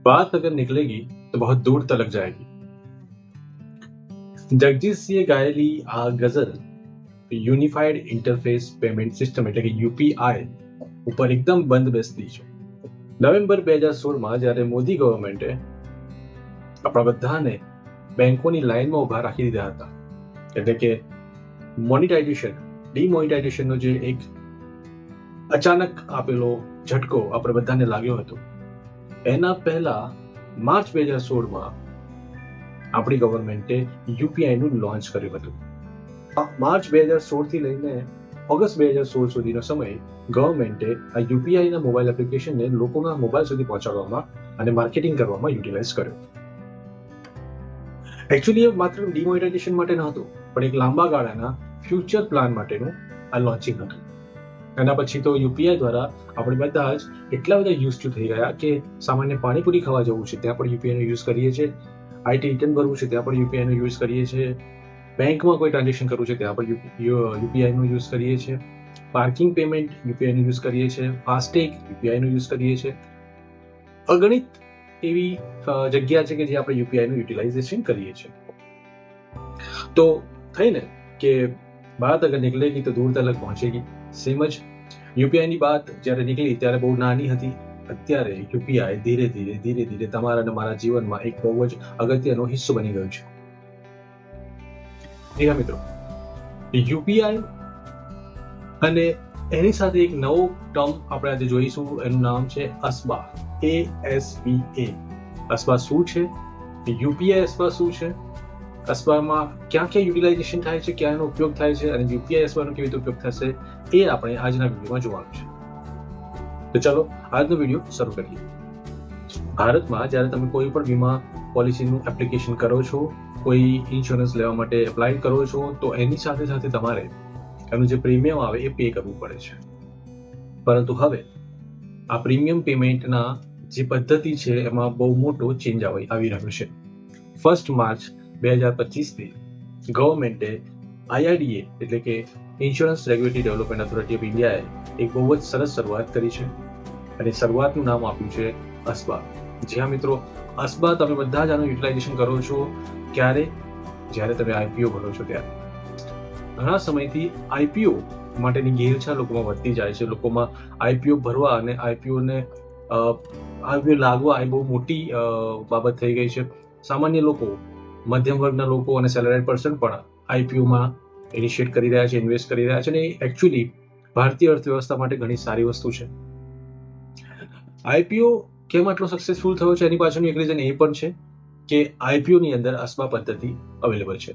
बात अगर निकलेगी तो बहुत दूर तलक जाएगी। જગદીશજીએ ગાયેલી આ ગઝલ યુનિફાઈડ ઇન્ટરફેસ પેમેન્ટ સિસ્ટમ એટલે કે યુપીઆઈ ઉપર એકદમ બંધ બેસતી છે. નવેમ્બર 2016માં જ્યારે મોદી ગવર્મેન્ટે આપણા બધાને બેંકોની લાઈનમાં ઉભા રાખી દીધા હતા, એટલે કે મોનિટાઇઝેશન ડિમોનિટાઇઝેશનનો જે એક અચાનક આપેલો ઝટકો આપણે બધાને લાગ્યો હતો, એના પહેલા માર્ચ 2016માં આપણી ગવર્મેન્ટે યુપીઆઈનું લોન્ચ કર્યું હતું. માર્ચ 2016 થી લઈને ઓગસ્ટ 2016 સુધીનો સમય ગવર્મેન્ટે આ યુપીઆઈના મોબાઈલ એપ્લિકેશનને લોકોના મોબાઈલ સુધી પહોંચાડવામાં અને માર્કેટિંગ કરવામાં યુટિલાઇઝ કર્યો. એકચ્યુઅલી એ માત્ર ડિમોનેટાઇઝેશન માટે નહોતું, પણ એક લાંબા ગાળાના ફ્યુચર પ્લાન માટેનું આ લોન્ચિંગ હતું. એના પછી તો યુપીઆઈ દ્વારા આપણે બધા જ એટલા બધા યુઝ ટુ થઈ ગયા કે સામાન્ય પાણીપુરી ખાવા જવું છે ત્યાં પણ યુપીઆઈનો યુઝ કરીએ છીએ, આઈટી રિટર્ન ભરવું છે ત્યાં પણ યુપીઆઈનો યુઝ કરીએ છીએ, બેંકમાં કોઈ ટ્રાન્ઝેક્શન કરવું છે ત્યાં પણ યુપીઆઈનો યુઝ કરીએ છીએ, પાર્કિંગ પેમેન્ટ યુપીઆઈનો યુઝ કરીએ છીએ, ફાસ્ટેગ યુપીઆઈનો યુઝ કરીએ છીએ. અગણિત એવી જગ્યા છે કે જે આપણે યુપીઆઈનું યુટિલાઇઝેશન કરીએ છીએ. તો થઈને કે બાત અગર નિકલેગી તો દૂર તલક પહોંચેગી. સેમ જ યુપીઆઈની વાત જ્યારે નીકળી ત્યારે બહુ નાની હતી, અત્યારે યુપીઆઈ ધીરે ધીરે તમારા અને મારા જીવનમાં એક બહુ જ અગત્યનો હિસ્સો બની ગયો છે. જી હા મિત્રો, યુપીઆઈ અને એની સાથે એક નવો ટર્મ આપણે આજે જોઈશું, એનું નામ છે અસ્બા, ASBA. અસ્બા શું છે, યુપીઆઈ અસ્બા શું છે, અસ્બામાં ક્યાં ક્યાં યુટિલાઇઝેશન થાય છે, ક્યાં એનો ઉપયોગ થાય છે અને યુપીઆઈ અસ્બાનો કેવી રીતે ઉપયોગ થશે એ આપણે આજના વિડીયોમાં જોવાનું છે. તો ચાલો આજનો વિડીયો શરૂ કરીએ. ભારતમાં જ્યારે તમે કોઈ પણ વીમા પોલિસીનું એપ્લિકેશન કરો છો, કોઈ ઇન્સ્યોરન્સ લેવા માટે એપ્લાય કરો છો, તો એની સાથે સાથે તમારે એનું જે પ્રીમિયમ આવે એ પે કરવું પડે છે. પરંતુ હવે આ પ્રીમિયમ પેમેન્ટના જે પદ્ધતિ છે એમાં બહુ મોટો ચેન્જ આવી રહ્યો છે. 1 માર્ચ 2025 થી ગવર્મેન્ટે IRDA એટલે કે insurance regulatory development authority of ઇન્ડિયાએ એક બહુ જ સરસ શરૂઆત કરી છે અને શરૂઆતનું નામ આપ્યું છે અસ્બા. જી હા મિત્રો, અસ્બા તમે બધા જ આનું યુટિલાઇઝેશન કરો છો ક્યારે? જ્યારે તમે આઈપીઓ ભરો છો ત્યારે. ઘણા સમયથી આઈપીઓ માટેની ઘેલછા લોકોમાં વધતી જાય છે. લોકોમાં આઈપીઓ ભરવા અને આઈપીઓ લાગવા એ બહુ મોટી બાબત થઈ ગઈ છે. સામાન્ય લોકો, મધ્યમ વર્ગના લોકો અને સેલેરીડ પર્સન પણ આઈપીઓમાં ઇનિશિએટ કરી રહ્યા છે, ઇન્વેસ્ટ કરી રહ્યા છે અને એકચ્યુઅલી ભારતીય અર્થવ્યવસ્થા માટે ઘણી સારી વસ્તુ છે. આઈપીઓ કેમ આટલો સક્સેસફુલ થયો છે એની પાછળનું એક રીઝન એ પણ છે કે આઈપીઓની અંદર અસ્બા પદ્ધતિ અવેલેબલ છે.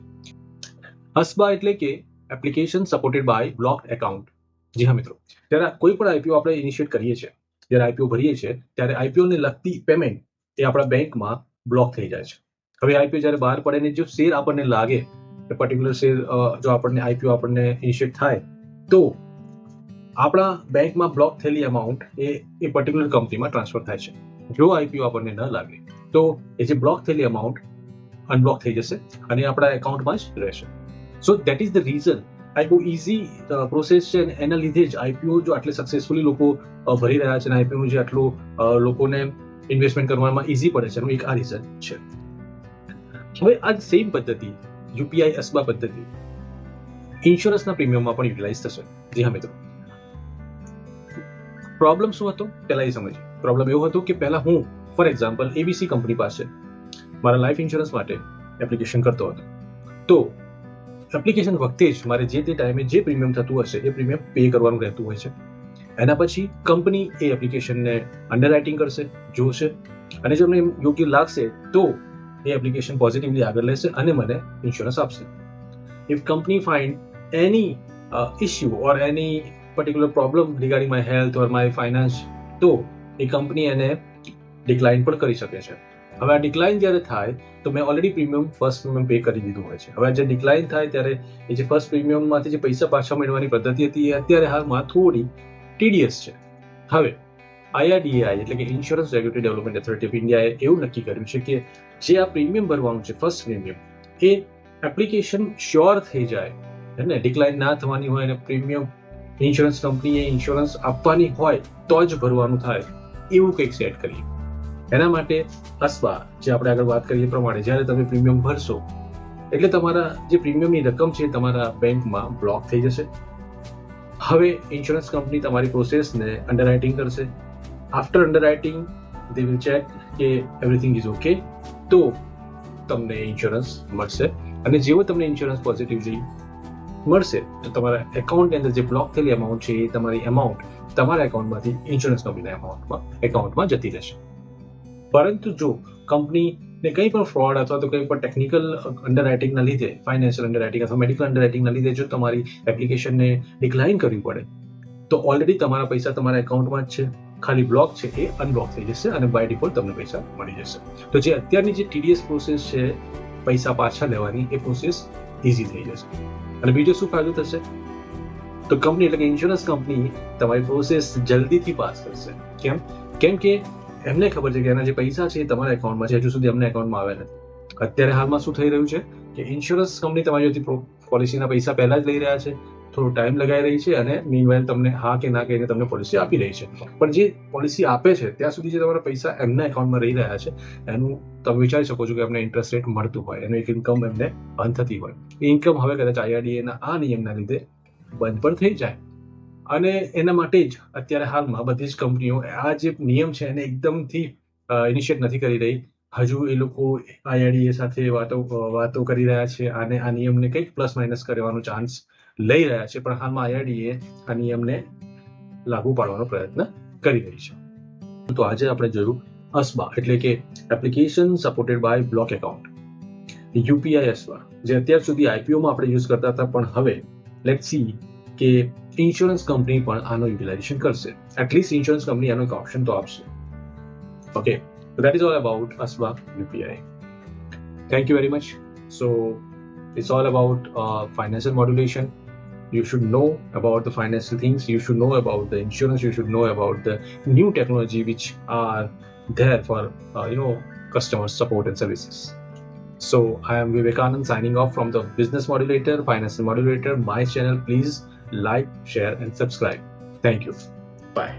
અસ્બા એટલે કે એપ્લિકેશન સપોર્ટેડ બાય બ્લોક્ડ એકાઉન્ટ. જી હા મિત્રો, જ્યારે કોઈ પણ આઈપીઓ આપણે ઇનિશિએટ કરીએ છીએ, જ્યારે આઈપીઓ ભરીએ છીએ ત્યારે આઈપીઓને લગતી પેમેન્ટ એ આપણા બેંકમાં બ્લોક થઈ જાય છે. હવે આઈપીઓ જ્યારે બહાર પડે ને જો શેર આપણને લાગે, પર્ટિક્યુલર શેર જો આપણને આઈપીઓ આપણને ઇનિશિએટ થાય તો આપણા બેંકમાં બ્લોક થયેલી અમાઉન્ટ એ પર્ટિક્યુલર કંપનીમાં ટ્રાન્સફર થાય છે. જો આઈપીઓ આપણને ન લાગે તો એ જે બ્લોક થયેલી અમાઉન્ટ અનબ્લોક થઈ જશે અને આપણા એકાઉન્ટમાં જ રહેશે. So that is the reason આ બહુ ઇઝી પ્રોસેસ છે અને એના લીધે જ આઈપીઓ જો આટલે સક્સેસફુલી લોકો ભરી રહ્યા છે અને આઈપીઓનું જે આટલું લોકોને ઇન્વેસ્ટમેન્ટ કરવામાં ઇઝી પડે છે એનું એક આ રીઝન છે. હવે આ સેમ પદ્ધતિ યુપીઆઈ અસ્બા પદ્ધતિ ઇન્સ્યોરન્સના પ્રીમિયમમાં પણ યુટિલાઇઝ થશે. જી હા મિત્રો, પ્રોબ્લેમ શું હતો પહેલા એ સમજીએ. પ્રોબ્લેમ એવો હતો કે પહેલા હું ફોર એક્ઝામ્પલ એબીસી કંપની પાસે મારા લાઈફ ઇન્સ્યોરન્સ માટે એપ્લિકેશન કરતો હતો. તો એપ્લિકેશન વખતે જ મારે જે તે ટાઈમે જે પ્રીમિયમ થતું હશે એ પ્રીમિયમ પે કરવાનું રહેતું હોય છે. એના પછી કંપની એ એપ્લિકેશનને અંડરરાઇટિંગ કરશે, જોશે અને જો એમને યોગ્ય લાગશે તો એ એપ્લિકેશન પોઝિટિવલી આગળ લેશે અને મને ઇન્સ્યોરન્સ આપશે. If company find any issue or any particular problem regarding my health or my finance, તો એ કંપની એને ડિક્લાઇન પણ કરી શકે છે. હવે આ ડિક્લાઇન જ્યારે થાય તો મેં ઓલરેડી ફર્સ્ટ પ્રીમિયમ પે કરી દીધું હોય છે. હવે જે ડિક્લાઇન થાય ત્યારે એ જે ફર્સ્ટ પ્રીમિયમમાંથી જે પૈસા પાછા મેળવવાની પદ્ધતિ હતી એ અત્યારે હાલમાં થોડી ટીડીએસ છે. હવે IRDA એટલે કે insurance regulatory development authority of ઇન્ડિયાએ એવું નક્કી કર્યું છે કે જે આ પ્રીમિયમ ભરવાનું છે ફર્સ્ટ પ્રીમિયમ, એ એપ્લિકેશન શ્યોર થઈ જાય અને ડિક્લાઇન ના થવાની હોય અને પ્રીમિયમ ઇન્સ્યોરન્સ કંપનીએ ઇન્સ્યોરન્સ આપવાની હોય તો જ ભરવાનું થાય એવું કંઈક સેટ કરીએ. એના માટે અસ્બા જે આપણે આગળ વાત કરીએ પ્રમાણે જ્યારે તમે પ્રીમિયમ ભરશો એટલે તમારા જે પ્રીમિયમની રકમ છે તમારા બેંકમાં બ્લોક થઈ જશે. હવે ઇન્સ્યોરન્સ કંપની તમારી પ્રોસેસને અંડરરાઇટિંગ કરશે. આફ્ટર અંડરરાઇટિંગ દે વિલ ચેક કે એવરીથિંગ ઇઝ ઓકે, તો તમને ઇન્સ્યોરન્સ મળશે. અને જેવો તમને ઇન્સ્યોરન્સ પોઝિટિવલી મળશે તો તમારા એકાઉન્ટની અંદર જે બ્લોક થયેલી અમાઉન્ટ છે એ તમારી અમાઉન્ટ તમારા એકાઉન્ટમાંથી ઇન્સ્યોરન્સ કંપનીના એકાઉન્ટમાં જતી રહેશે. પરંતુ જો કંપનીને કંઈ પણ ફ્રોડ અથવા તો કંઈ પણ ટેકનિકલ અંડરરાઇટિંગના લીધે, ફાઇનાન્શિયલ અંડરરાઇટિંગ અથવા મેડિકલ અંડરરાઇટિંગના લીધે જો તમારી એપ્લિકેશનને ડિક્લાઇન કરવી પડે તો ઓલરેડી તમારા પૈસા તમારા એકાઉન્ટમાં જ છે, ખાલી બ્લોક છે એ અનબ્લોક થઈ જશે અને બાય ડિફોલ્ટ તમને પૈસા મળી જશે. તો જે અત્યારની જે TDS પ્રોસેસ છે પૈસા પાછા લેવાની, એ પ્રોસેસ ઇઝી થઈ જશે. અને બીજો શું ફાયદો થશે તો કંપની એટલે કે ઇન્સ્યોરન્સ કંપની તમારી પ્રોસેસ જલ્દીથી પાસ કરશે. કેમ કે એમને ખબર છે કે એના જે પૈસા છે એ તમારા એકાઉન્ટમાં છે, હજુ સુધી અમને એકાઉન્ટમાં આવ્યા નથી. અત્યારે હાલમાં શું થઈ રહ્યું છે કે ઇન્સ્યોરન્સ કંપની તમારી જોડેથી પોલિસીના પૈસા પહેલા જ લઈ રહ્યા છે, થોડો ટાઈમ લગાવી રહી છે અને મીનવાઇલ તમને હા કે ના કહીને તમને પોલિસી આપી રહી છે. પણ જે પોલિસી આપે છે ત્યાં સુધી જે તમારા પૈસા એમના એકાઉન્ટમાં રહી રહ્યા છે એનું તમે વિચારી શકો છો કે એમને ઇન્ટરેસ્ટ રેટ મળતું હોય, એનું એક ઇન્કમ એમને બંધ થતી હોય. એ ઇન્કમ હવે કદાચ IRDA ના આ નિયમના લીધે બંધ પણ થઈ જાય. અને એના માટે જ અત્યારે હાલમાં બધી જ કંપનીઓ આ જે નિયમ છે એને એકદમથી ઇનિશિયેટ નથી કરી રહી. હજુ એ લોકો IRDA સાથે વાતો કરી રહ્યા છે અને આ નિયમને કંઈક પ્લસ માઇનસ કરવાનો ચાન્સ લઈ રહ્યા છે. પણ હાલમાં IRDA આ નિયમને લાગુ પાડવાનો પ્રયત્ન કરી રહી છે. તો આજે આપણે જોયું અસ્બા એટલે કે application supported by block account, UPI ASBA, જે અત્યાર સુધી IPOમાં આપણે યુઝ કરતા હતા, પણ હવે લેટ્સ સી કે ઇન્સ્યોરન્સ કંપની પણ આનો યુટિલાઇઝેશન કરશે. એટલીસ્ટ ઇન્સ્યોરન્સ કંપની આનો એક ઓપ્શન તો આપશે. Okay, so that is all about ASBA UPI. Thank you very much. So it's all about financial modulation. You should know about the financial things. You should know about the insurance. You should know about the new technology which are there for customer support and services. So I am Vivekanand signing off from the Business Modulator, Financial Modulator, my channel. Please like, share and subscribe. Thank you. Bye.